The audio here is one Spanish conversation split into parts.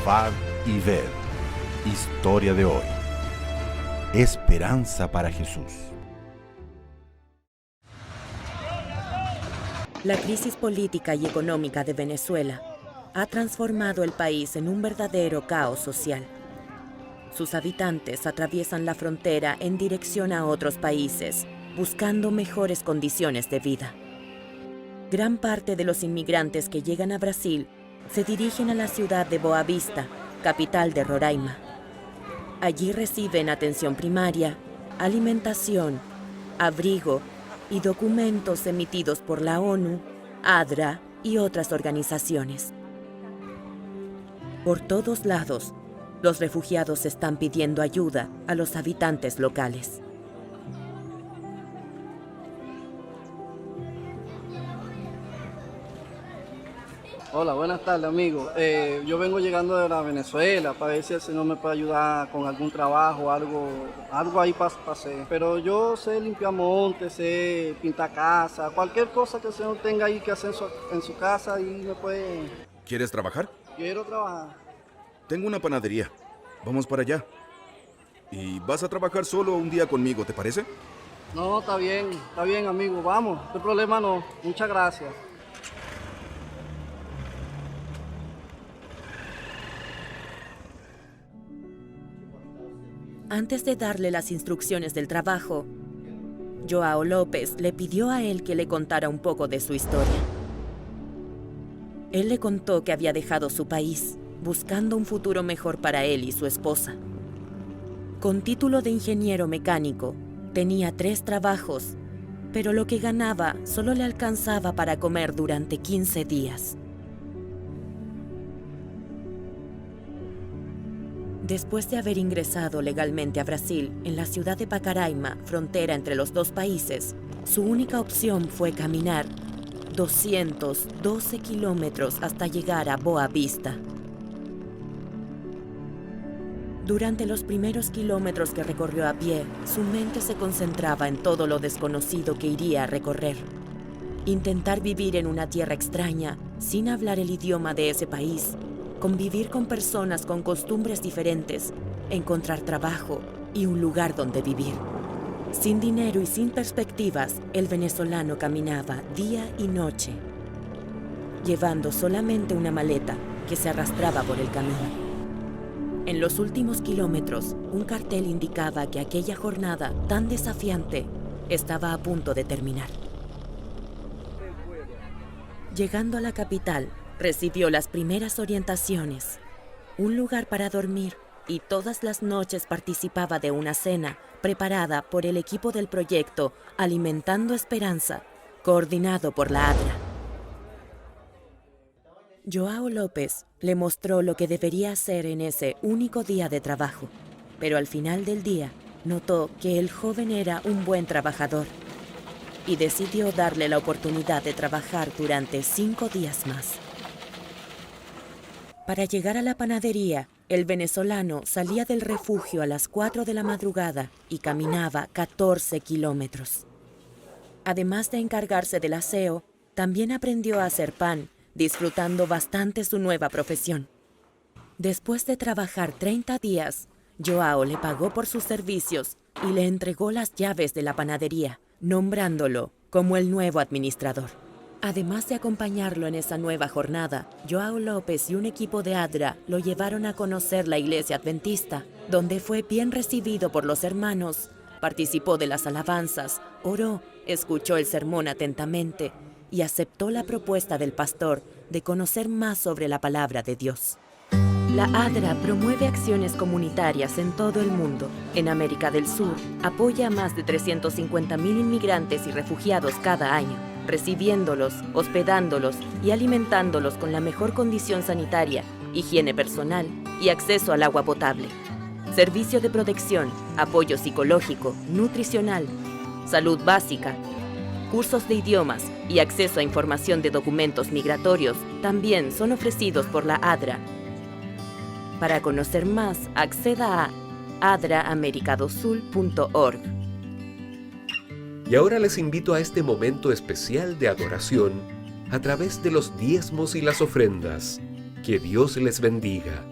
Probad y ved. Historia de hoy. Esperanza para Jesús. La crisis política y económica de Venezuela ha transformado el país en un verdadero caos social. Sus habitantes atraviesan la frontera en dirección a otros países, buscando mejores condiciones de vida. Gran parte de los inmigrantes que llegan a Brasil se dirigen a la ciudad de Boa Vista, capital de Roraima. Allí reciben atención primaria, alimentación, abrigo y documentos emitidos por la ONU, ADRA y otras organizaciones. Por todos lados, los refugiados están pidiendo ayuda a los habitantes locales. Hola, buenas tardes, amigo. Yo vengo llegando de la Venezuela para ver si el señor me puede ayudar con algún trabajo, algo ahí para hacer. Pero yo sé limpiar montes, sé pintar casa, cualquier cosa que el señor tenga ahí que hacer en su casa y me puede... ¿Quieres trabajar? Quiero trabajar. Tengo una panadería. Vamos para allá. Y vas a trabajar solo un día conmigo, ¿te parece? No, está bien, amigo, vamos. No hay problema, no. Muchas gracias. Antes de darle las instrucciones del trabajo, Joao López le pidió a él que le contara un poco de su historia. Él le contó que había dejado su país, buscando un futuro mejor para él y su esposa. Con título de ingeniero mecánico, tenía 3 trabajos, pero lo que ganaba solo le alcanzaba para comer durante 15 días. Después de haber ingresado legalmente a Brasil, en la ciudad de Pacaraima, frontera entre los dos países, su única opción fue caminar 212 kilómetros hasta llegar a Boa Vista. Durante los primeros kilómetros que recorrió a pie, su mente se concentraba en todo lo desconocido que iría a recorrer. Intentar vivir en una tierra extraña, sin hablar el idioma de ese país, convivir con personas con costumbres diferentes, encontrar trabajo y un lugar donde vivir. Sin dinero y sin perspectivas, el venezolano caminaba día y noche, llevando solamente una maleta que se arrastraba por el camino. En los últimos kilómetros, un cartel indicaba que aquella jornada tan desafiante estaba a punto de terminar. Llegando a la capital, recibió las primeras orientaciones, un lugar para dormir y todas las noches participaba de una cena preparada por el equipo del proyecto Alimentando Esperanza, coordinado por la ADRA. Joao López le mostró lo que debería hacer en ese único día de trabajo, pero al final del día notó que el joven era un buen trabajador y decidió darle la oportunidad de trabajar durante 5 días más. Para llegar a la panadería, el venezolano salía del refugio a las 4 de la madrugada y caminaba 14 kilómetros. Además de encargarse del aseo, también aprendió a hacer pan, disfrutando bastante su nueva profesión. Después de trabajar 30 días, Joao le pagó por sus servicios y le entregó las llaves de la panadería, nombrándolo como el nuevo administrador. Además de acompañarlo en esa nueva jornada, Joao López y un equipo de ADRA lo llevaron a conocer la iglesia adventista, donde fue bien recibido por los hermanos, participó de las alabanzas, oró, escuchó el sermón atentamente y aceptó la propuesta del pastor de conocer más sobre la palabra de Dios. La ADRA promueve acciones comunitarias en todo el mundo. En América del Sur, apoya a más de 350,000 inmigrantes y refugiados cada año, recibiéndolos, hospedándolos y alimentándolos con la mejor condición sanitaria, higiene personal y acceso al agua potable. Servicio de protección, apoyo psicológico, nutricional, salud básica, cursos de idiomas y acceso a información de documentos migratorios también son ofrecidos por la ADRA. Para conocer más, acceda a adraamericadosul.org. Y ahora les invito a este momento especial de adoración a través de los diezmos y las ofrendas. Que Dios les bendiga.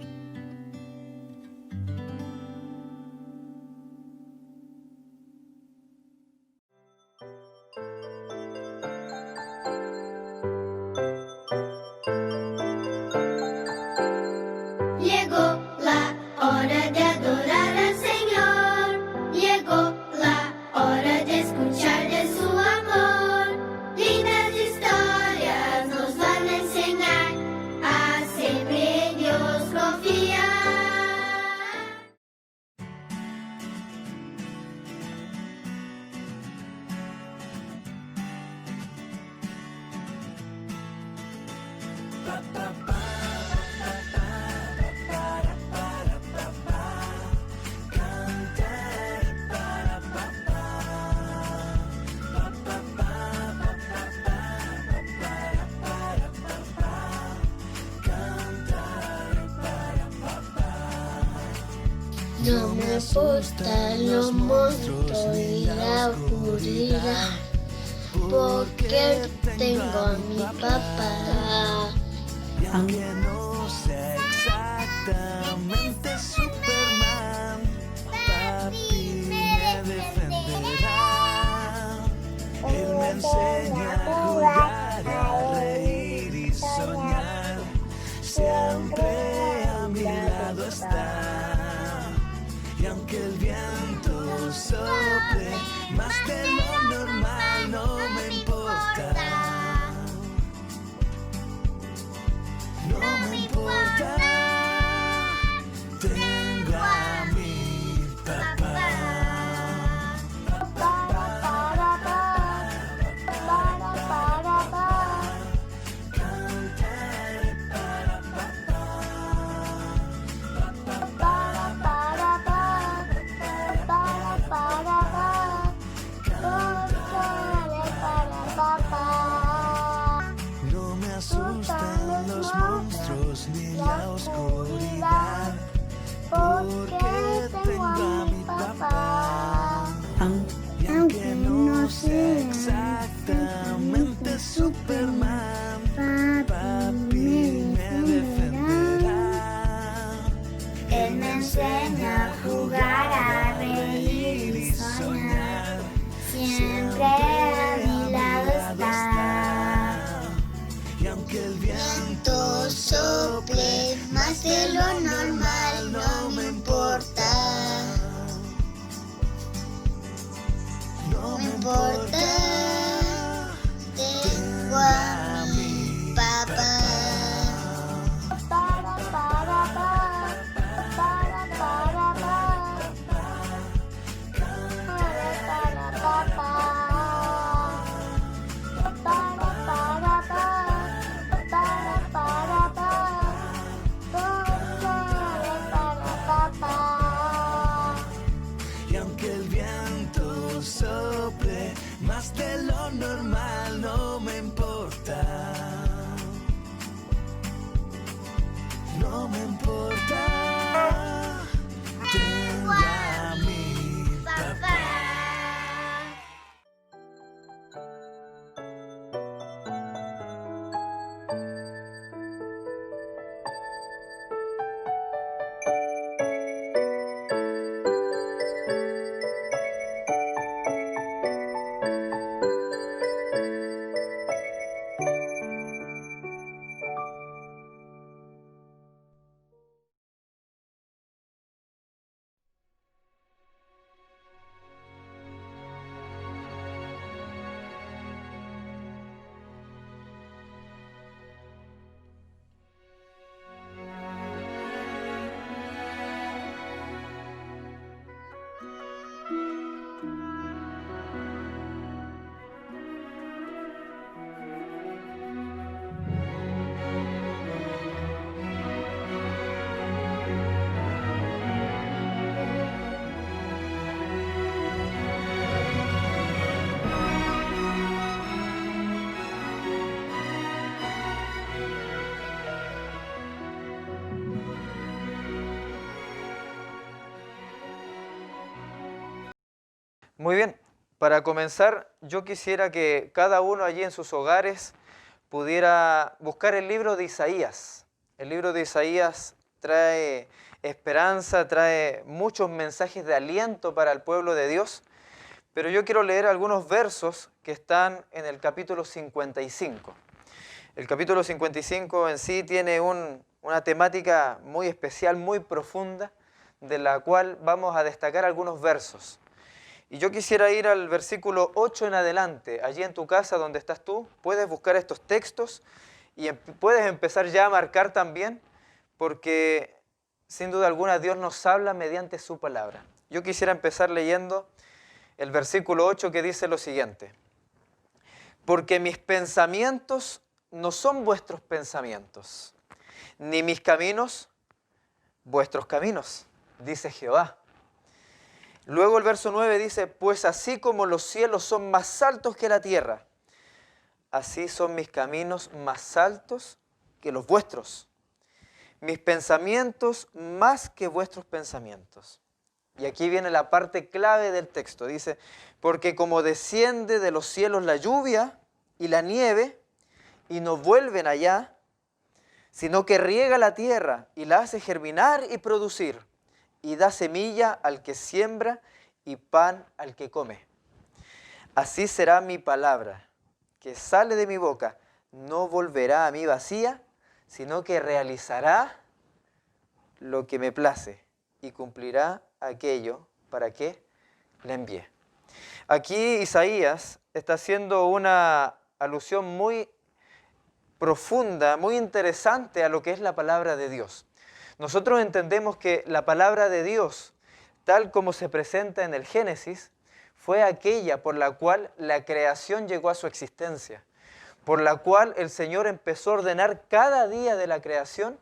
No me importan los monstruos y la oscuridad, porque tengo a mi papá. Y aunque no sea exactamente Superman, papi me defenderá. Él me enseña a jugar, a reír y soñar. Siempre a mi lado está. Y aunque el viento sople más de lo normal, no me importa. No me importa. Tengo a mi papá. No me asustan los monstruos ni la oscuridad, porque tengo a mi papá. Y aunque no sea exactamente Superman, papi me defenderá. Él me enseña a jugar, a reír y soñar. Siempre a mi lado está. Y aunque el Viento sople más de lo normal, no me importa. no No me importa. Tengo a mi papá. Y aunque el viento sople más de lo normal, no me importa. No me importa. Tengo a mi papá. Muy bien, para comenzar yo quisiera que cada uno allí en sus hogares pudiera buscar el libro de Isaías. El libro de Isaías trae esperanza, trae muchos mensajes de aliento para el pueblo de Dios, pero yo quiero leer algunos versos que están en el capítulo 55. El capítulo 55 en sí tiene una temática muy especial, muy profunda, de la cual vamos a destacar algunos versos. Y yo quisiera ir al versículo 8 en adelante. Allí en tu casa donde estás tú, puedes buscar estos textos y puedes empezar ya a marcar también, porque sin duda alguna Dios nos habla mediante su palabra. Yo quisiera empezar leyendo el versículo 8 que dice lo siguiente: porque mis pensamientos no son vuestros pensamientos, ni mis caminos vuestros caminos, dice Jehová. Luego el verso 9 dice, pues así como los cielos son más altos que la tierra, así son mis caminos más altos que los vuestros, mis pensamientos más que vuestros pensamientos. Y aquí viene la parte clave del texto. Dice, porque como desciende de los cielos la lluvia y la nieve, y no vuelven allá, sino que riega la tierra y la hace germinar y producir, y da semilla al que siembra y pan al que come. Así será mi palabra, que sale de mi boca, no volverá a mí vacía, sino que realizará lo que me place y cumplirá aquello para que la envié. Aquí Isaías está haciendo una alusión muy profunda, muy interesante a lo que es la palabra de Dios. Nosotros entendemos que la palabra de Dios, tal como se presenta en el Génesis, fue aquella por la cual la creación llegó a su existencia, por la cual el Señor empezó a ordenar cada día de la creación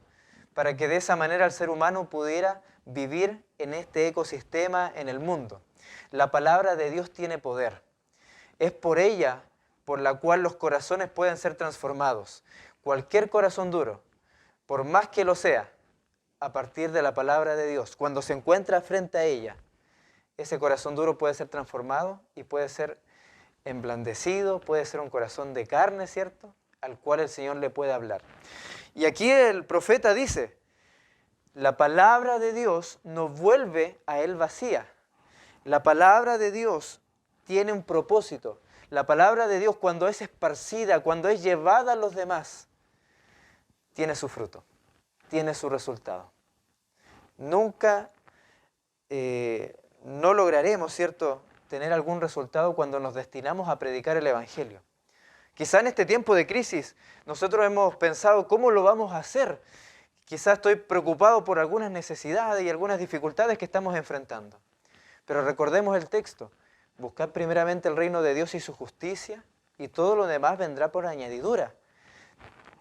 para que de esa manera el ser humano pudiera vivir en este ecosistema, en el mundo. La palabra de Dios tiene poder. Es por ella por la cual los corazones pueden ser transformados. Cualquier corazón duro, por más que lo sea, a partir de la palabra de Dios, cuando se encuentra frente a ella, ese corazón duro puede ser transformado y puede ser emblandecido, puede ser un corazón de carne, ¿cierto?, al cual el Señor le puede hablar. Y aquí el profeta dice, la palabra de Dios no vuelve a él vacía. La palabra de Dios tiene un propósito. La palabra de Dios, cuando es esparcida, cuando es llevada a los demás, tiene su fruto, tiene su resultado. Nunca no lograremos, ¿cierto?, tener algún resultado cuando nos destinamos a predicar el Evangelio. Quizá en este tiempo de crisis nosotros hemos pensado, ¿cómo lo vamos a hacer? Quizá estoy preocupado por algunas necesidades y algunas dificultades que estamos enfrentando. Pero recordemos el texto, buscad primeramente el reino de Dios y su justicia, y todo lo demás vendrá por añadidura.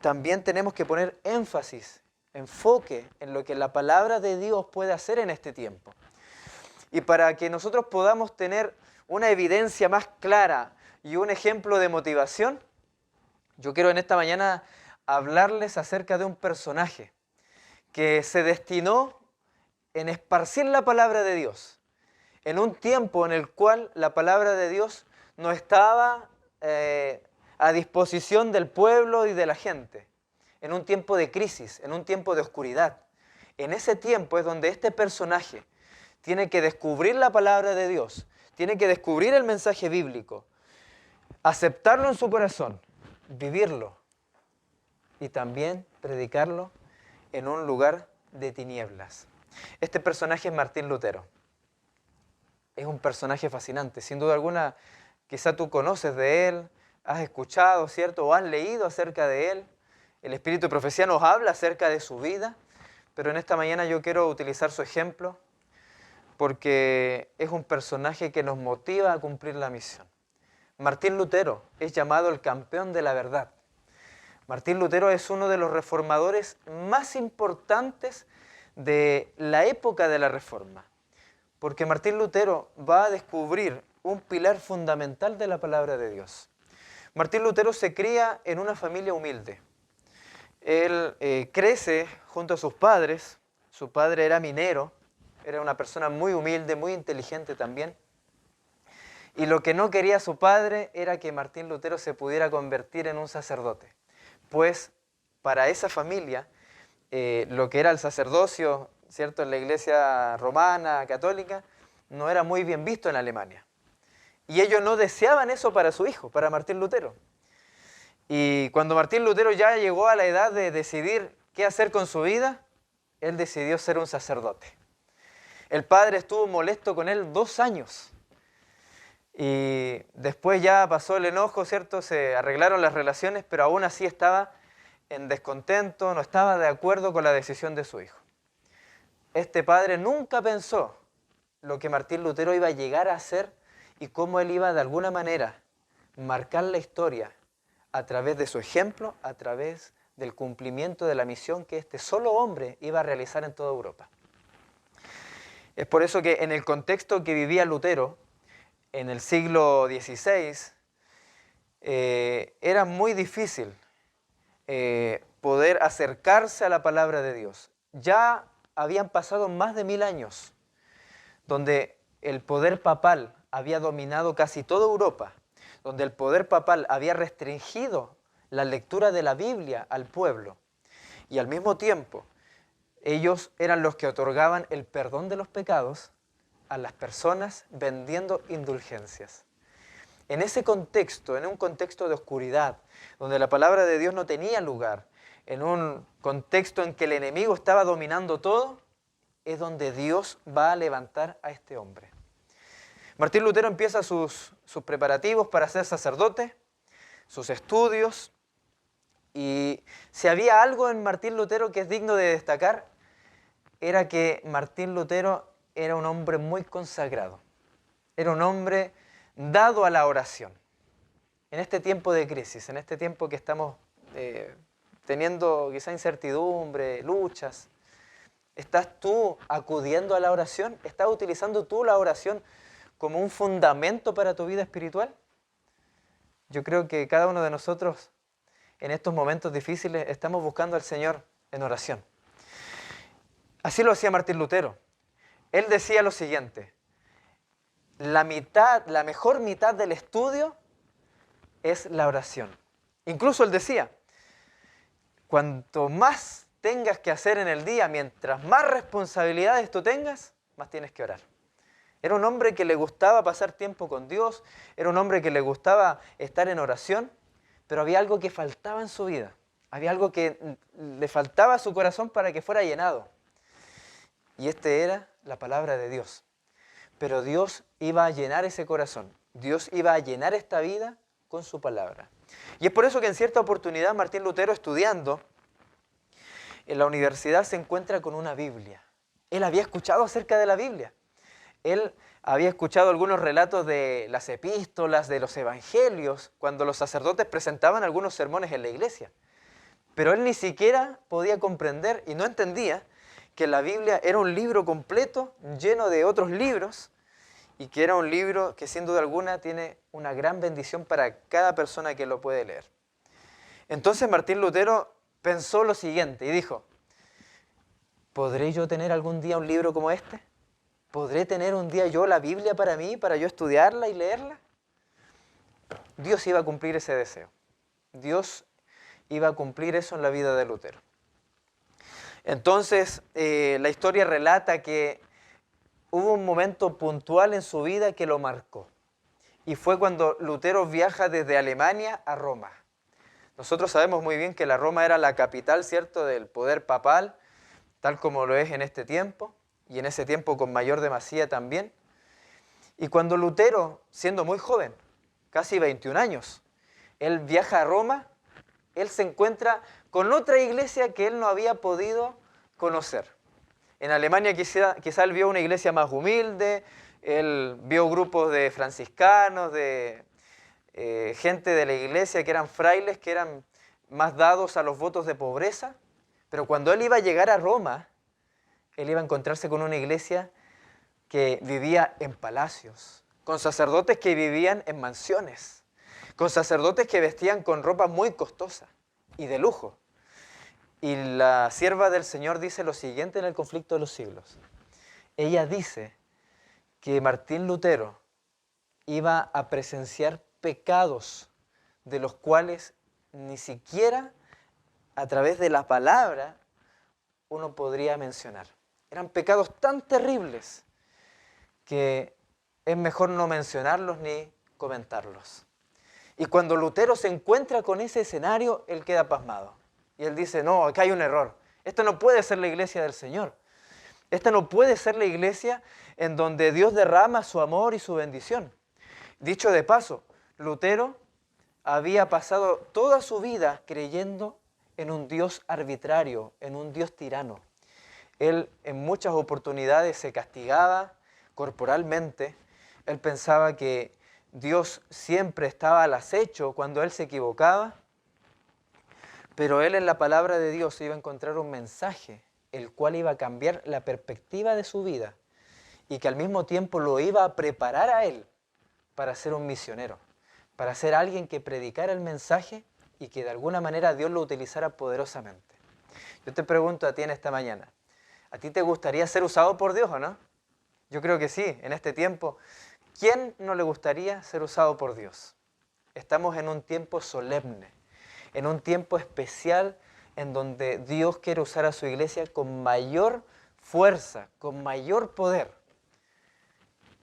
También tenemos que poner énfasis, enfoque en lo que la palabra de Dios puede hacer en este tiempo. Y para que nosotros podamos tener una evidencia más clara y un ejemplo de motivación, yo quiero en esta mañana hablarles acerca de un personaje que se destinó en esparcir la palabra de Dios, en un tiempo en el cual la palabra de Dios no estaba a disposición del pueblo y de la gente, en un tiempo de crisis, en un tiempo de oscuridad. En ese tiempo es donde este personaje tiene que descubrir la palabra de Dios, tiene que descubrir el mensaje bíblico, aceptarlo en su corazón, vivirlo y también predicarlo en un lugar de tinieblas. Este personaje es Martín Lutero. Es un personaje fascinante, sin duda alguna, quizá tú conoces de él, has escuchado, ¿cierto?, o has leído acerca de él. El Espíritu de Profecía nos habla acerca de su vida, pero en esta mañana yo quiero utilizar su ejemplo porque es un personaje que nos motiva a cumplir la misión. Martín Lutero es llamado el campeón de la verdad. Martín Lutero es uno de los reformadores más importantes de la época de la Reforma, porque Martín Lutero va a descubrir un pilar fundamental de la palabra de Dios. Martín Lutero se cría en una familia humilde. Él crece junto a sus padres. Su padre era minero, era una persona muy humilde, muy inteligente también. Y lo que no quería su padre era que Martín Lutero se pudiera convertir en un sacerdote, pues para esa familia lo que era el sacerdocio, ¿cierto?, en la iglesia romana, católica, no era muy bien visto en Alemania. Y ellos no deseaban eso para su hijo, para Martín Lutero. Y cuando Martín Lutero ya llegó a la edad de decidir qué hacer con su vida, él decidió ser un sacerdote. El padre estuvo molesto con él 2 años. Y después ya pasó el enojo, ¿cierto? Se arreglaron las relaciones, pero aún así estaba en descontento, no estaba de acuerdo con la decisión de su hijo. Este padre nunca pensó lo que Martín Lutero iba a llegar a hacer y cómo él iba de alguna manera marcar la historia a través de su ejemplo, a través del cumplimiento de la misión que este solo hombre iba a realizar en toda Europa. Es por eso que en el contexto que vivía Lutero, en el siglo XVI, era muy difícil poder acercarse a la palabra de Dios. Ya habían pasado más de 1000 años, donde el poder papal había dominado casi toda Europa, donde el poder papal había restringido la lectura de la Biblia al pueblo, y al mismo tiempo ellos eran los que otorgaban el perdón de los pecados a las personas vendiendo indulgencias. En ese contexto, en un contexto de oscuridad, donde la palabra de Dios no tenía lugar, en un contexto en que el enemigo estaba dominando todo, es donde Dios va a levantar a este hombre. Martín Lutero empieza sus preparativos para ser sacerdote, sus estudios, y si había algo en Martín Lutero que es digno de destacar, era que Martín Lutero era un hombre muy consagrado, era un hombre dado a la oración. En este tiempo de crisis, en este tiempo que estamos teniendo quizá incertidumbre, luchas, ¿estás tú acudiendo a la oración? ¿Estás utilizando tú la oración como un fundamento para tu vida espiritual? Yo creo que cada uno de nosotros en estos momentos difíciles estamos buscando al Señor en oración. Así lo hacía Martín Lutero. Él decía lo siguiente: la mejor mitad del estudio es la oración. Incluso él decía, cuanto más tengas que hacer en el día, mientras más responsabilidades tú tengas, más tienes que orar. Era un hombre que le gustaba pasar tiempo con Dios, era un hombre que le gustaba estar en oración, pero había algo que faltaba en su vida, había algo que le faltaba a su corazón para que fuera llenado. Y este era la palabra de Dios. Pero Dios iba a llenar ese corazón, Dios iba a llenar esta vida con su palabra. Y es por eso que en cierta oportunidad Martín Lutero, estudiando en la universidad, se encuentra con una Biblia. Él había escuchado acerca de la Biblia. Él había escuchado algunos relatos de las epístolas, de los evangelios, cuando los sacerdotes presentaban algunos sermones en la iglesia. Pero él ni siquiera podía comprender y no entendía que la Biblia era un libro completo, lleno de otros libros, y que era un libro que sin duda alguna tiene una gran bendición para cada persona que lo puede leer. Entonces Martín Lutero pensó lo siguiente y dijo: ¿podré yo tener algún día un libro como este? ¿Podré tener un día yo la Biblia para mí, para yo estudiarla y leerla? Dios iba a cumplir ese deseo. Dios iba a cumplir eso en la vida de Lutero. Entonces, la historia relata que hubo un momento puntual en su vida que lo marcó. Y fue cuando Lutero viaja desde Alemania a Roma. Nosotros sabemos muy bien que la Roma era la capital, ¿cierto?, del poder papal, tal como lo es en este tiempo, y en ese tiempo con mayor demasía también. Y cuando Lutero, siendo muy joven, casi 21 años, él viaja a Roma, él se encuentra con otra iglesia que él no había podido conocer. En Alemania quizá él vio una iglesia más humilde, él vio grupos de franciscanos, de gente de la iglesia que eran frailes, que eran más dados a los votos de pobreza. Pero cuando él iba a llegar a Roma, él iba a encontrarse con una iglesia que vivía en palacios, con sacerdotes que vivían en mansiones, con sacerdotes que vestían con ropa muy costosa y de lujo. Y la sierva del Señor dice lo siguiente en el Conflicto de los Siglos. Ella dice que Martín Lutero iba a presenciar pecados de los cuales ni siquiera a través de la palabra uno podría mencionar. Eran pecados tan terribles que es mejor no mencionarlos ni comentarlos. Y cuando Lutero se encuentra con ese escenario, él queda pasmado. Y él dice, no, acá hay un error. Esta no puede ser la iglesia del Señor. Esta no puede ser la iglesia en donde Dios derrama su amor y su bendición. Dicho de paso, Lutero había pasado toda su vida creyendo en un Dios arbitrario, en un Dios tirano. Él en muchas oportunidades se castigaba corporalmente. Él pensaba que Dios siempre estaba al acecho cuando él se equivocaba. Pero él en la palabra de Dios iba a encontrar un mensaje, el cual iba a cambiar la perspectiva de su vida y que al mismo tiempo lo iba a preparar a él para ser un misionero, para ser alguien que predicara el mensaje y que de alguna manera Dios lo utilizara poderosamente. Yo te pregunto a ti en esta mañana, ¿a ti te gustaría ser usado por Dios o no? Yo creo que sí, en este tiempo. ¿Quién no le gustaría ser usado por Dios? Estamos en un tiempo solemne, en un tiempo especial en donde Dios quiere usar a su iglesia con mayor fuerza, con mayor poder.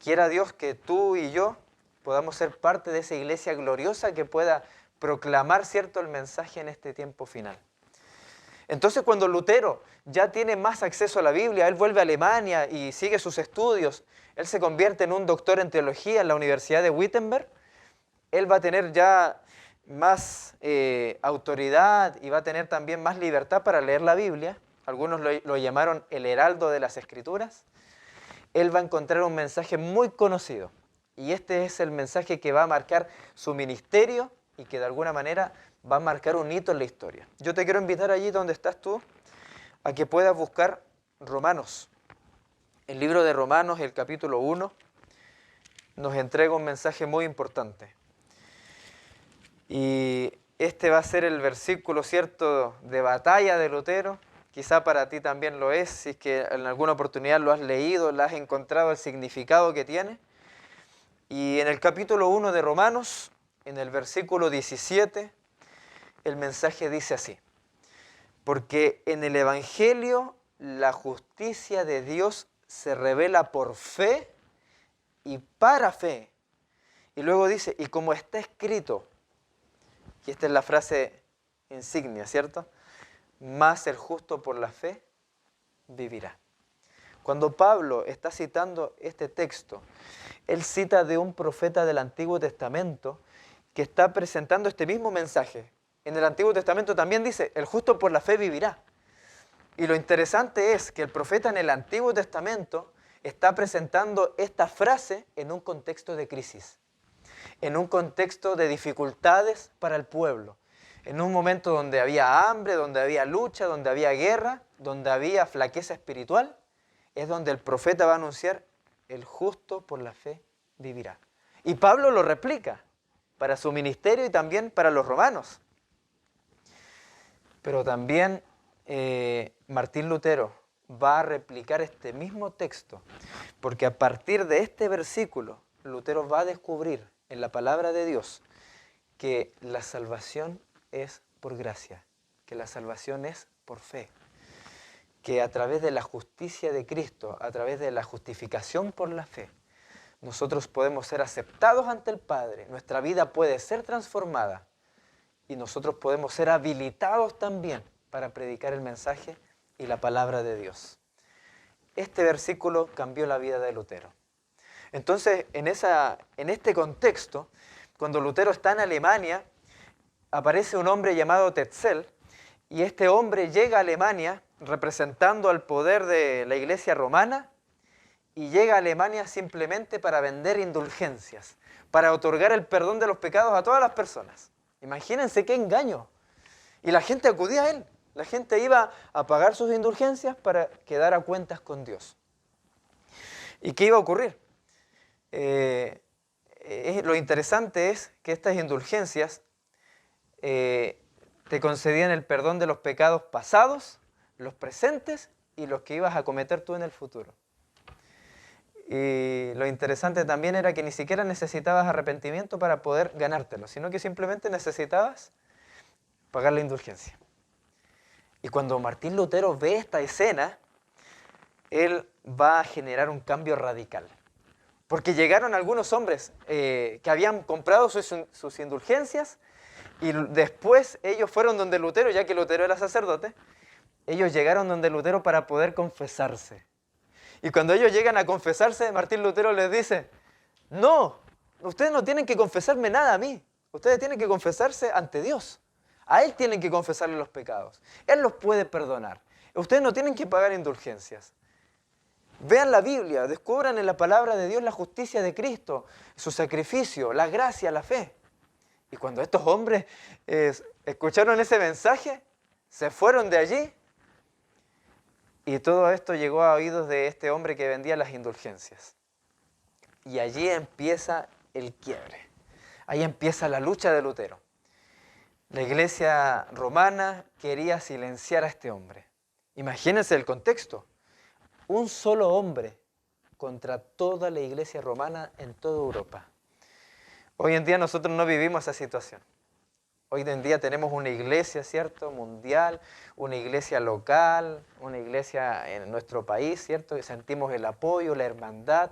Quiera Dios que tú y yo podamos ser parte de esa iglesia gloriosa que pueda proclamar, ¿cierto?, el mensaje en este tiempo final. Entonces, cuando Lutero ya tiene más acceso a la Biblia, él vuelve a Alemania y sigue sus estudios, él se convierte en un doctor en teología en la Universidad de Wittenberg, él va a tener ya más autoridad y va a tener también más libertad para leer la Biblia. Algunos lo llamaron el heraldo de las Escrituras. Él va a encontrar un mensaje muy conocido y este es el mensaje que va a marcar su ministerio y que de alguna manera va a marcar un hito en la historia. Yo te quiero invitar allí donde estás tú a que puedas buscar Romanos. El libro de Romanos, el capítulo 1, nos entrega un mensaje muy importante. Y este va a ser el versículo, ¿cierto?, de batalla de Lutero. Quizá para ti también lo es, si es que en alguna oportunidad lo has leído, le has encontrado el significado que tiene. Y en el capítulo 1 de Romanos, en el versículo 17, el mensaje dice así: porque en el Evangelio la justicia de Dios se revela por fe y para fe. Y luego dice, y como está escrito, y esta es la frase insignia, ¿cierto? Mas el justo por la fe vivirá. Cuando Pablo está citando este texto, él cita de un profeta del Antiguo Testamento que está presentando este mismo mensaje. En el Antiguo Testamento también dice, el justo por la fe vivirá. Y lo interesante es que el profeta en el Antiguo Testamento está presentando esta frase en un contexto de crisis, en un contexto de dificultades para el pueblo, en un momento donde había hambre, donde había lucha, donde había guerra, donde había flaqueza espiritual, es donde el profeta va a anunciar, el justo por la fe vivirá. Y Pablo lo replica para su ministerio y también para los romanos. Pero también Martín Lutero va a replicar este mismo texto, porque a partir de este versículo, Lutero va a descubrir en la palabra de Dios que la salvación es por gracia, que la salvación es por fe, que a través de la justicia de Cristo, a través de la justificación por la fe, nosotros podemos ser aceptados ante el Padre, nuestra vida puede ser transformada y nosotros podemos ser habilitados también para predicar el mensaje y la palabra de Dios. Este versículo cambió la vida de Lutero. Entonces, en este contexto, cuando Lutero está en Alemania, aparece un hombre llamado Tetzel, y este hombre llega a Alemania representando al poder de la iglesia romana, y llega a Alemania simplemente para vender indulgencias, para otorgar el perdón de los pecados a todas las personas. Imagínense qué engaño. Y la gente acudía a él, la gente iba a pagar sus indulgencias para quedar a cuentas con Dios. ¿Y qué iba a ocurrir? Lo interesante es que estas indulgencias te concedían el perdón de los pecados pasados, los presentes y los que ibas a cometer tú en el futuro. Y lo interesante también era que ni siquiera necesitabas arrepentimiento para poder ganártelo, sino que simplemente necesitabas pagar la indulgencia. Y cuando Martín Lutero ve esta escena, él va a generar un cambio radical. Porque llegaron algunos hombres que habían comprado sus indulgencias y después ellos fueron donde Lutero, ya que Lutero era sacerdote, ellos llegaron donde Lutero para poder confesarse. Y cuando ellos llegan a confesarse, Martín Lutero les dice, no, ustedes no tienen que confesarme nada a mí, ustedes tienen que confesarse ante Dios. A Él tienen que confesarle los pecados, Él los puede perdonar. Ustedes no tienen que pagar indulgencias. Vean la Biblia, descubran en la palabra de Dios la justicia de Cristo, su sacrificio, la gracia, la fe. Y cuando estos hombres escucharon ese mensaje, se fueron de allí. Y todo esto llegó a oídos de este hombre que vendía las indulgencias. Y allí empieza el quiebre. Ahí empieza la lucha de Lutero. La iglesia romana quería silenciar a este hombre. Imagínense el contexto. Un solo hombre contra toda la iglesia romana en toda Europa. Hoy en día nosotros no vivimos esa situación. Hoy en día tenemos una iglesia, ¿cierto?, mundial, una iglesia local, una iglesia en nuestro país, ¿cierto?, y sentimos el apoyo, la hermandad,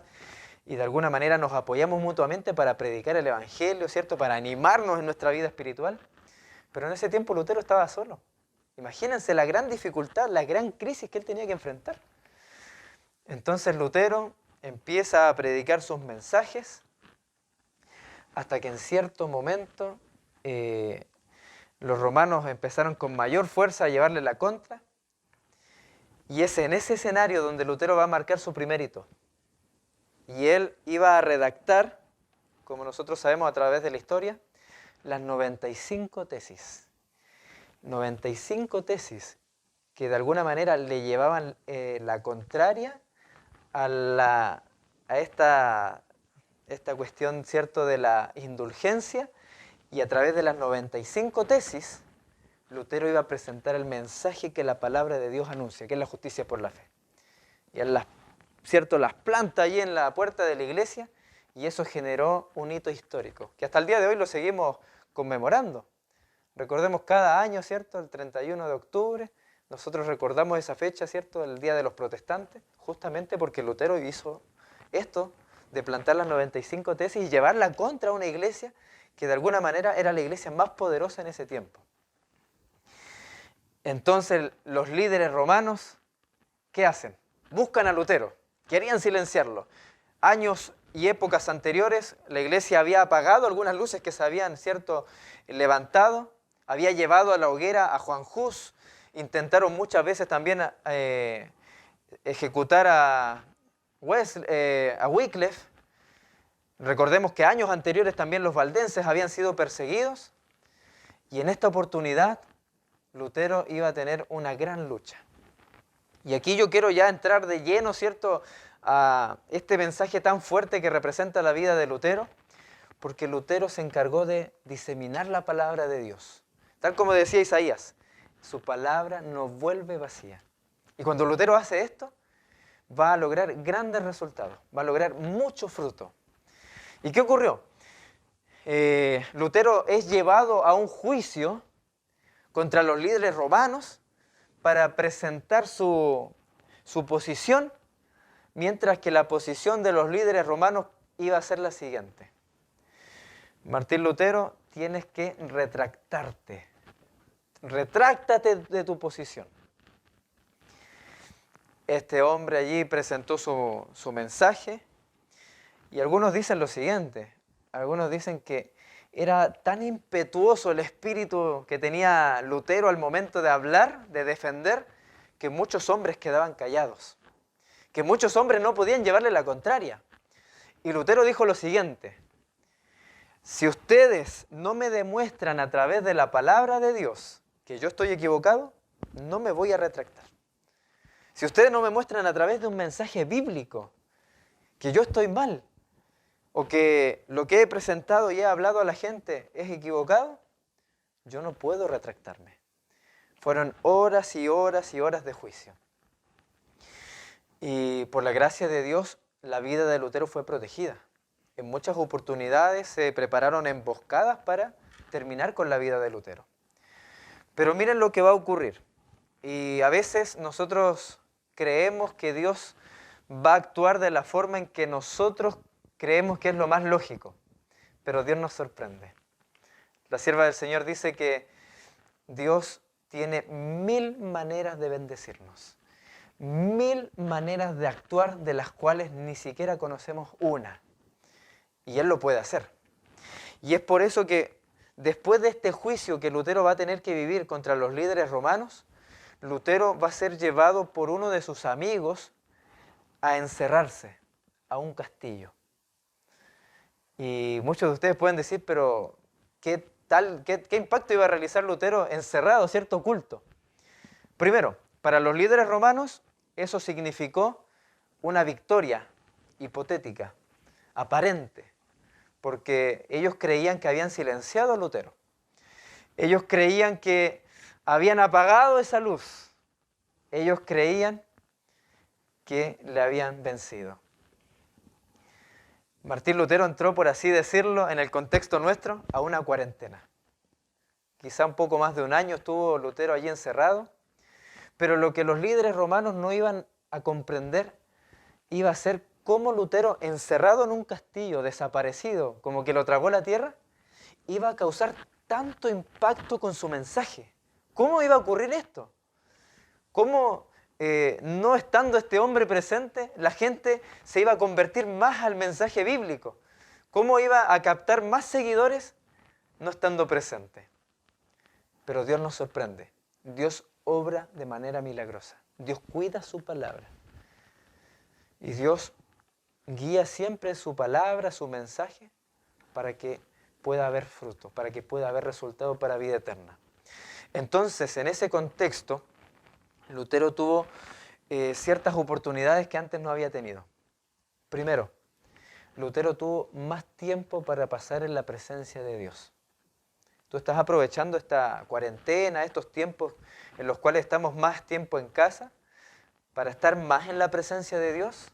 y de alguna manera nos apoyamos mutuamente para predicar el evangelio, ¿cierto?, para animarnos en nuestra vida espiritual. Pero en ese tiempo Lutero estaba solo. Imagínense la gran dificultad, la gran crisis que él tenía que enfrentar. Entonces Lutero empieza a predicar sus mensajes hasta que en cierto momento los romanos empezaron con mayor fuerza a llevarle la contra, y es en ese escenario donde Lutero va a marcar su primer hito. Y él iba a redactar, como nosotros sabemos a través de la historia, las 95 tesis. 95 tesis que de alguna manera le llevaban la contraria a esta cuestión, ¿cierto?, de la indulgencia, y a través de las 95 tesis, Lutero iba a presentar el mensaje que la palabra de Dios anuncia, que es la justicia por la fe. Y él las planta allí en la puerta de la iglesia, y eso generó un hito histórico, que hasta el día de hoy lo seguimos conmemorando. Recordemos cada año, ¿cierto?, el 31 de octubre, nosotros recordamos esa fecha, ¿cierto?, el Día de los Protestantes, justamente porque Lutero hizo esto de plantar las 95 tesis y llevarla contra una iglesia que de alguna manera era la iglesia más poderosa en ese tiempo. Entonces los líderes romanos, ¿qué hacen? Buscan a Lutero, querían silenciarlo. Años y épocas anteriores la iglesia había apagado algunas luces que se habían, ¿cierto?, levantado, había llevado a la hoguera a Juan Hus, intentaron muchas veces también ejecutar a Wycliffe. Recordemos que años anteriores también los valdenses habían sido perseguidos, y en esta oportunidad Lutero iba a tener una gran lucha. Y aquí yo quiero ya entrar de lleno, ¿cierto?, a este mensaje tan fuerte que representa la vida de Lutero, porque Lutero se encargó de diseminar la palabra de Dios. Tal como decía Isaías, su palabra no vuelve vacía. Y cuando Lutero hace esto, va a lograr grandes resultados, va a lograr mucho fruto. ¿Y qué ocurrió? Lutero es llevado a un juicio contra los líderes romanos para presentar su posición, mientras que la posición de los líderes romanos iba a ser la siguiente: Martín Lutero, tienes que retractarte. Retráctate de tu posición. Este hombre allí presentó su mensaje, y algunos dicen lo siguiente. Algunos dicen que era tan impetuoso el espíritu que tenía Lutero al momento de hablar, de defender, que muchos hombres quedaban callados, que muchos hombres no podían llevarle la contraria. Y Lutero dijo lo siguiente: si ustedes no me demuestran a través de la palabra de Dios que yo estoy equivocado, no me voy a retractar. Si ustedes no me muestran a través de un mensaje bíblico que yo estoy mal, o que lo que he presentado y he hablado a la gente es equivocado, yo no puedo retractarme. Fueron horas y horas y horas de juicio. Y por la gracia de Dios, la vida de Lutero fue protegida. En muchas oportunidades se prepararon emboscadas para terminar con la vida de Lutero. Pero miren lo que va a ocurrir. Y a veces nosotros creemos que Dios va a actuar de la forma en que nosotros creemos que es lo más lógico, pero Dios nos sorprende. La sierva del Señor dice que Dios tiene 1000 maneras de bendecirnos, 1000 maneras de actuar, de las cuales ni siquiera conocemos una. Y Él lo puede hacer. Y es por eso que después de este juicio que Lutero va a tener que vivir contra los líderes romanos, Lutero va a ser llevado por uno de sus amigos a encerrarse a un castillo. Y muchos de ustedes pueden decir, pero ¿Qué impacto iba a realizar Lutero encerrado, cierto, oculto? Primero, para los líderes romanos eso significó una victoria hipotética, aparente, porque ellos creían que habían silenciado a Lutero. Ellos creían que habían apagado esa luz. Ellos creían que le habían vencido. Martín Lutero entró, por así decirlo, en el contexto nuestro, a una cuarentena. Quizá un poco más de un año estuvo Lutero allí encerrado, pero lo que los líderes romanos no iban a comprender iba a ser cómo Lutero, encerrado en un castillo, desaparecido, como que lo tragó la tierra, iba a causar tanto impacto con su mensaje. ¿Cómo iba a ocurrir esto? ¿Cómo, no estando este hombre presente, la gente se iba a convertir más al mensaje bíblico? ¿Cómo iba a captar más seguidores no estando presente? Pero Dios nos sorprende. Dios obra de manera milagrosa. Dios cuida su palabra. Y Dios guía siempre su palabra, su mensaje, para que pueda haber fruto, para que pueda haber resultado para vida eterna. Entonces, en ese contexto, Lutero tuvo ciertas oportunidades que antes no había tenido. Primero, Lutero tuvo más tiempo para pasar en la presencia de Dios. Tú estás aprovechando esta cuarentena, estos tiempos en los cuales estamos más tiempo en casa, para estar más en la presencia de Dios.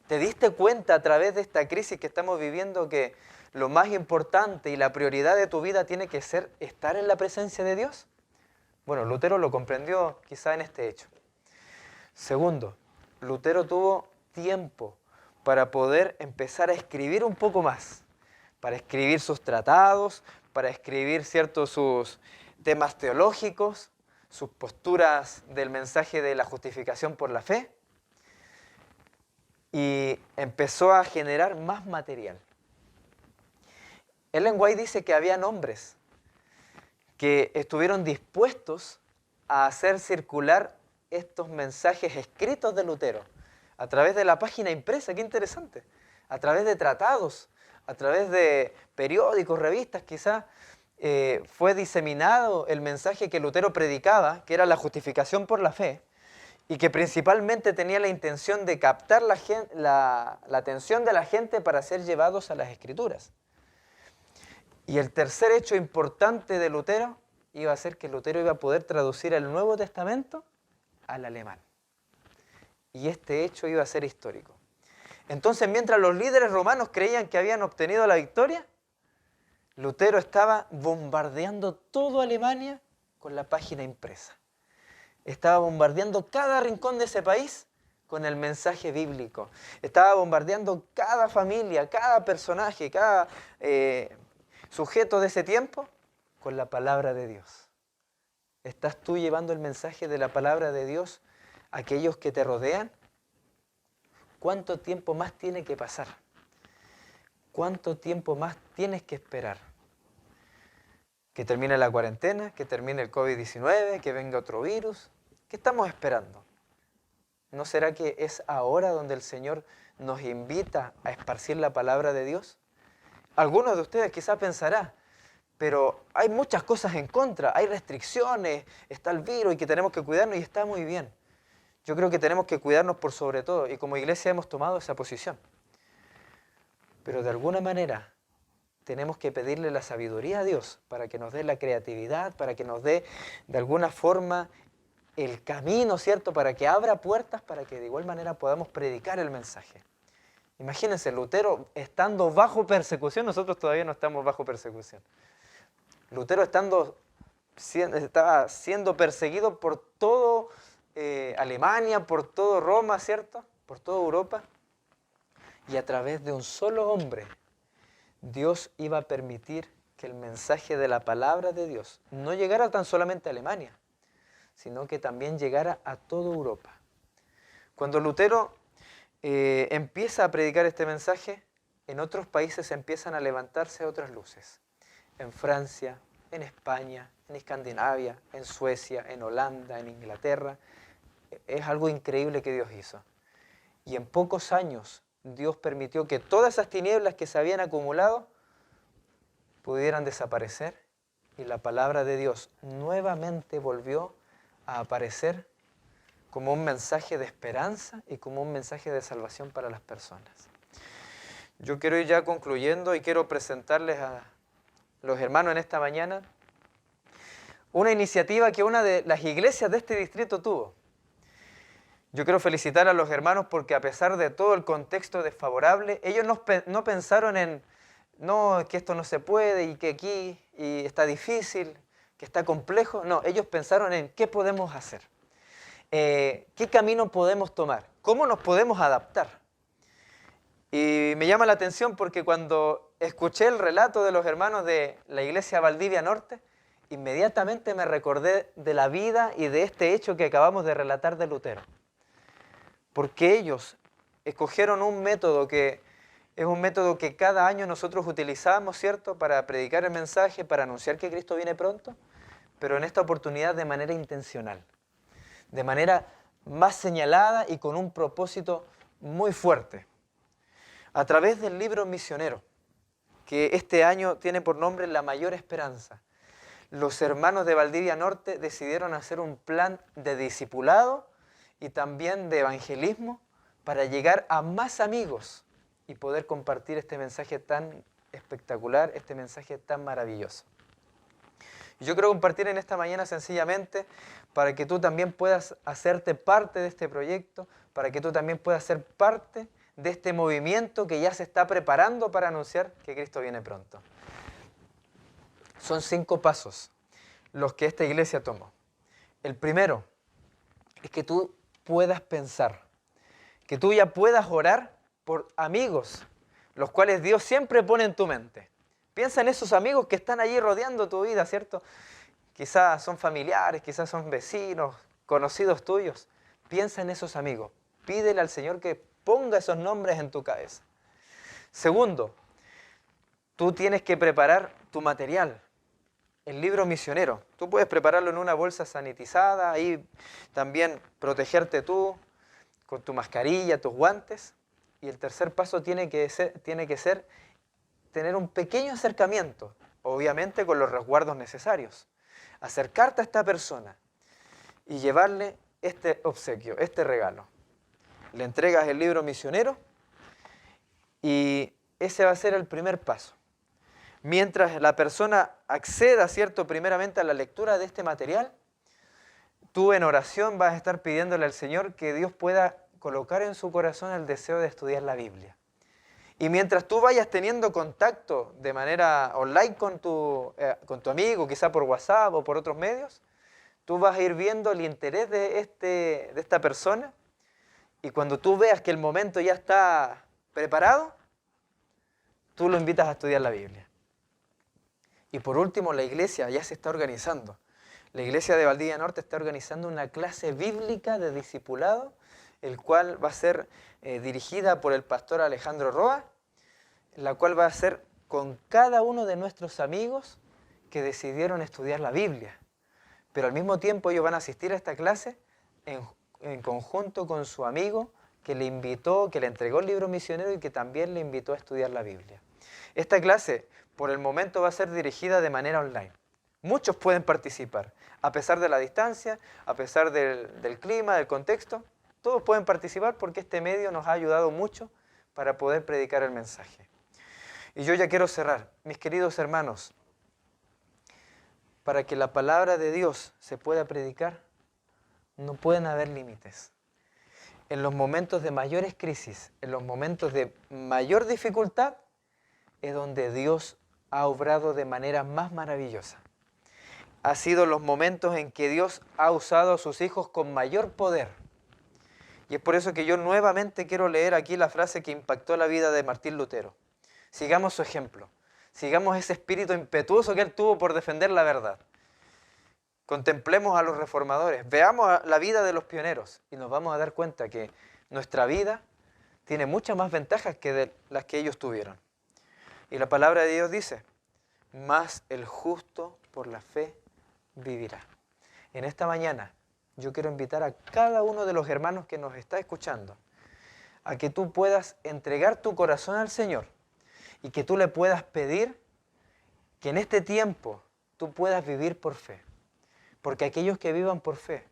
¿Te diste cuenta a través de esta crisis que estamos viviendo que lo más importante y la prioridad de tu vida tiene que ser estar en la presencia de Dios? Bueno, Lutero lo comprendió quizá en este hecho. Segundo, Lutero tuvo tiempo para poder empezar a escribir un poco más, para escribir sus tratados, para escribir sus temas teológicos, sus posturas del mensaje de la justificación por la fe, y empezó a generar más material. Ellen White dice que había hombres que estuvieron dispuestos a hacer circular estos mensajes escritos de Lutero a través de la página impresa, qué interesante, a través de tratados, a través de periódicos, revistas, quizá fue diseminado el mensaje que Lutero predicaba, que era la justificación por la fe, y que principalmente tenía la intención de captar la atención de la gente para ser llevados a las Escrituras. Y el tercer hecho importante de Lutero iba a ser que Lutero iba a poder traducir el Nuevo Testamento al alemán. Y este hecho iba a ser histórico. Entonces, mientras los líderes romanos creían que habían obtenido la victoria, Lutero estaba bombardeando toda Alemania con la página impresa. Estaba bombardeando cada rincón de ese país con el mensaje bíblico. Estaba bombardeando cada familia, cada personaje, cada sujeto de ese tiempo con la palabra de Dios. ¿Estás tú llevando el mensaje de la palabra de Dios a aquellos que te rodean? ¿Cuánto tiempo más tiene que pasar? ¿Cuánto tiempo más tienes que esperar? ¿Que termine la cuarentena? ¿Que termine el COVID-19? ¿Que venga otro virus? ¿Qué estamos esperando? ¿No será que es ahora donde el Señor nos invita a esparcir la palabra de Dios? Algunos de ustedes quizás pensarán, pero hay muchas cosas en contra, hay restricciones, está el virus y que tenemos que cuidarnos, y está muy bien. Yo creo que tenemos que cuidarnos por sobre todo, y como iglesia hemos tomado esa posición. Pero de alguna manera tenemos que pedirle la sabiduría a Dios para que nos dé la creatividad, para que nos dé de alguna forma el camino, ¿cierto? Para que abra puertas, para que de igual manera podamos predicar el mensaje. Imagínense, Lutero estando bajo persecución, nosotros todavía no estamos bajo persecución. Lutero estaba siendo perseguido por todo Alemania, por todo Roma, ¿cierto? Por toda Europa. Y a través de un solo hombre, Dios iba a permitir que el mensaje de la palabra de Dios no llegara tan solamente a Alemania, sino que también llegara a toda Europa. Cuando Lutero empieza a predicar este mensaje, en otros países empiezan a levantarse otras luces. En Francia, en España, en Escandinavia, en Suecia, en Holanda, en Inglaterra. Es algo increíble que Dios hizo. Y en pocos años Dios permitió que todas esas tinieblas que se habían acumulado pudieran desaparecer y la palabra de Dios nuevamente volvió a aparecer como un mensaje de esperanza y como un mensaje de salvación para las personas. Yo quiero ir ya concluyendo y quiero presentarles a los hermanos en esta mañana una iniciativa que una de las iglesias de este distrito tuvo. Yo quiero felicitar a los hermanos porque a pesar de todo el contexto desfavorable, ellos no pensaron en, no, que esto no se puede y que aquí y está difícil, que está complejo. No, ellos pensaron en qué podemos hacer, qué camino podemos tomar, cómo nos podemos adaptar. Y me llama la atención porque cuando escuché el relato de los hermanos de la iglesia Valdivia Norte, inmediatamente me recordé de la vida y de este hecho que acabamos de relatar de Lutero. Porque ellos escogieron un método que es un método que cada año nosotros utilizamos, ¿cierto?, para predicar el mensaje, para anunciar que Cristo viene pronto, pero en esta oportunidad de manera intencional, de manera más señalada y con un propósito muy fuerte. A través del libro misionero, que este año tiene por nombre La Mayor Esperanza, los hermanos de Valdivia Norte decidieron hacer un plan de discipulado y también de evangelismo para llegar a más amigos y poder compartir este mensaje tan espectacular, este mensaje tan maravilloso. Yo quiero compartir en esta mañana sencillamente para que tú también puedas hacerte parte de este proyecto, para que tú también puedas ser parte de este movimiento que ya se está preparando para anunciar que Cristo viene pronto. Son 5 pasos los que esta iglesia tomó. El primero es que tú puedas pensar, que tú ya puedas orar por amigos, los cuales Dios siempre pone en tu mente. Piensa en esos amigos que están allí rodeando tu vida, ¿cierto? Quizás son familiares, quizás son vecinos, conocidos tuyos. Piensa en esos amigos. Pídele al Señor que ponga esos nombres en tu cabeza. Segundo, tú tienes que preparar tu material. El libro misionero. Tú puedes prepararlo en una bolsa sanitizada, ahí también protegerte tú, con tu mascarilla, tus guantes. Y el tercer paso tiene que ser tener un pequeño acercamiento, obviamente con los resguardos necesarios. Acercarte a esta persona y llevarle este obsequio, este regalo. Le entregas el libro misionero y ese va a ser el primer paso. Mientras la persona acceda, ¿cierto?, primeramente a la lectura de este material, tú en oración vas a estar pidiéndole al Señor que Dios pueda colocar en su corazón el deseo de estudiar la Biblia. Y mientras tú vayas teniendo contacto de manera online con tu amigo, quizá por WhatsApp o por otros medios, tú vas a ir viendo el interés de esta persona y cuando tú veas que el momento ya está preparado, tú lo invitas a estudiar la Biblia. Y por último, la iglesia ya se está organizando. La iglesia de Valdivia Norte está organizando una clase bíblica de discipulado, el cual va a ser dirigida por el pastor Alejandro Roa, la cual va a ser con cada uno de nuestros amigos que decidieron estudiar la Biblia. Pero al mismo tiempo ellos van a asistir a esta clase en conjunto con su amigo que le invitó, que le entregó el libro misionero y que también le invitó a estudiar la Biblia. Esta clase, por el momento, va a ser dirigida de manera online. Muchos pueden participar, a pesar de la distancia, a pesar del clima, del contexto. Todos pueden participar porque este medio nos ha ayudado mucho para poder predicar el mensaje. Y yo ya quiero cerrar. Mis queridos hermanos, para que la palabra de Dios se pueda predicar, no pueden haber límites. En los momentos de mayores crisis, en los momentos de mayor dificultad, es donde Dios ha obrado de manera más maravillosa. Ha sido los momentos en que Dios ha usado a sus hijos con mayor poder. Y es por eso que yo nuevamente quiero leer aquí la frase que impactó la vida de Martín Lutero. Sigamos su ejemplo, sigamos ese espíritu impetuoso que él tuvo por defender la verdad. Contemplemos a los reformadores, veamos la vida de los pioneros y nos vamos a dar cuenta que nuestra vida tiene muchas más ventajas que de las que ellos tuvieron. Y la palabra de Dios dice, mas el justo por la fe vivirá. En esta mañana yo quiero invitar a cada uno de los hermanos que nos está escuchando a que tú puedas entregar tu corazón al Señor y que tú le puedas pedir que en este tiempo tú puedas vivir por fe. Porque aquellos que vivan por fe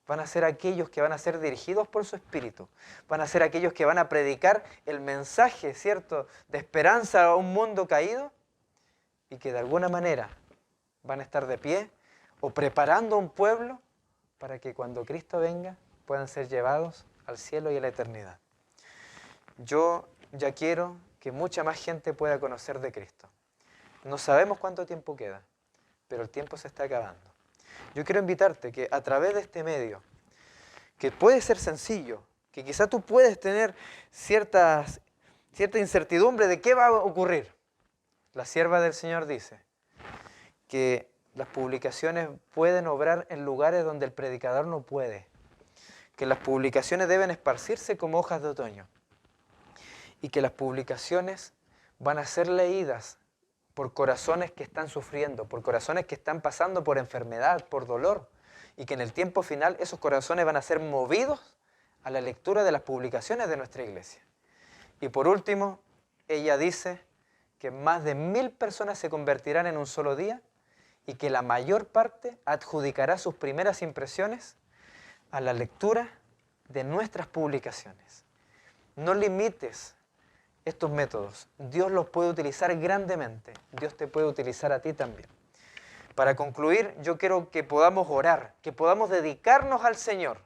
van a ser aquellos que van a ser dirigidos por su Espíritu. Van a ser aquellos que van a predicar el mensaje, ¿cierto?, de esperanza a un mundo caído y que de alguna manera van a estar de pie o preparando un pueblo para que cuando Cristo venga puedan ser llevados al cielo y a la eternidad. Yo ya quiero que mucha más gente pueda conocer de Cristo. No sabemos cuánto tiempo queda, pero el tiempo se está acabando. Yo quiero invitarte que a través de este medio, que puede ser sencillo, que quizá tú puedes tener cierta incertidumbre de qué va a ocurrir. La sierva del Señor dice que las publicaciones pueden obrar en lugares donde el predicador no puede, que las publicaciones deben esparcirse como hojas de otoño y que las publicaciones van a ser leídas por corazones que están sufriendo, por corazones que están pasando por enfermedad, por dolor, y que en el tiempo final esos corazones van a ser movidos a la lectura de las publicaciones de nuestra iglesia. Y por último, ella dice que más de 1000 personas se convertirán en un solo día y que la mayor parte adjudicará sus primeras impresiones a la lectura de nuestras publicaciones. No limites estos métodos. Dios los puede utilizar grandemente. Dios te puede utilizar a ti también. Para concluir, yo quiero que podamos orar, que podamos dedicarnos al Señor,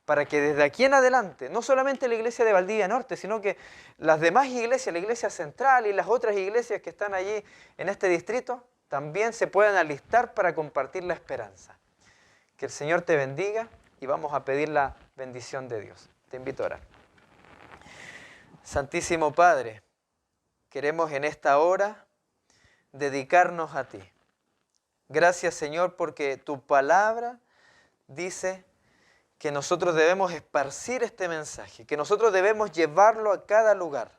para que desde aquí en adelante, no solamente la iglesia de Valdivia Norte, sino que las demás iglesias, la iglesia central y las otras iglesias que están allí en este distrito, también se puedan alistar para compartir la esperanza. Que el Señor te bendiga y vamos a pedir la bendición de Dios. Te invito a orar. Santísimo Padre, queremos en esta hora dedicarnos a ti. Gracias, Señor, porque tu palabra dice que nosotros debemos esparcir este mensaje, que nosotros debemos llevarlo a cada lugar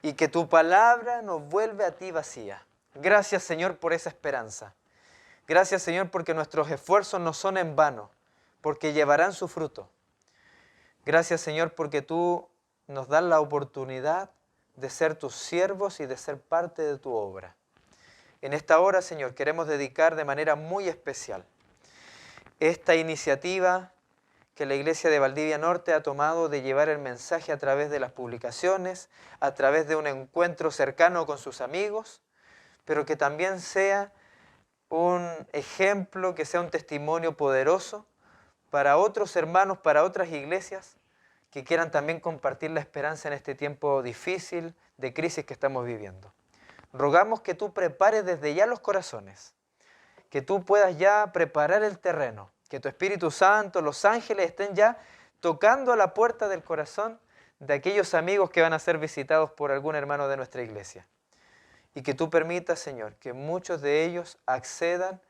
y que tu palabra nos vuelve a ti vacía. Gracias, Señor, por esa esperanza. Gracias, Señor, porque nuestros esfuerzos no son en vano, porque llevarán su fruto. Gracias, Señor, porque tú nos das la oportunidad de ser tus siervos y de ser parte de tu obra. En esta hora, Señor, queremos dedicar de manera muy especial esta iniciativa que la Iglesia de Valdivia Norte ha tomado de llevar el mensaje a través de las publicaciones, a través de un encuentro cercano con sus amigos, pero que también sea un ejemplo, que sea un testimonio poderoso para otros hermanos, para otras iglesias que quieran también compartir la esperanza en este tiempo difícil de crisis que estamos viviendo. Rogamos que tú prepares desde ya los corazones, que tú puedas ya preparar el terreno, que tu Espíritu Santo, los ángeles estén ya tocando a la puerta del corazón de aquellos amigos que van a ser visitados por algún hermano de nuestra iglesia. Y que tú permitas, Señor, que muchos de ellos accedan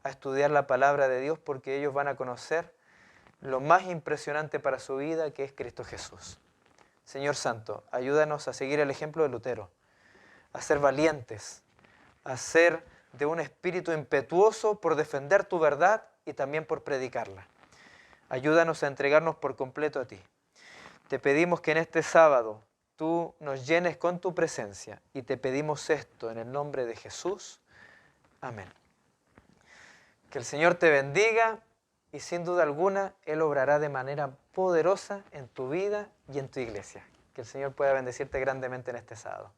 a estudiar la palabra de Dios porque ellos van a conocer lo más impresionante para su vida, que es Cristo Jesús. Señor Santo, ayúdanos a seguir el ejemplo de Lutero, a ser valientes, a ser de un espíritu impetuoso por defender tu verdad y también por predicarla. Ayúdanos a entregarnos por completo a ti. Te pedimos que en este sábado tú nos llenes con tu presencia y te pedimos esto en el nombre de Jesús. Amén. Que el Señor te bendiga y sin duda alguna Él obrará de manera poderosa en tu vida y en tu iglesia. Que el Señor pueda bendecirte grandemente en este sábado.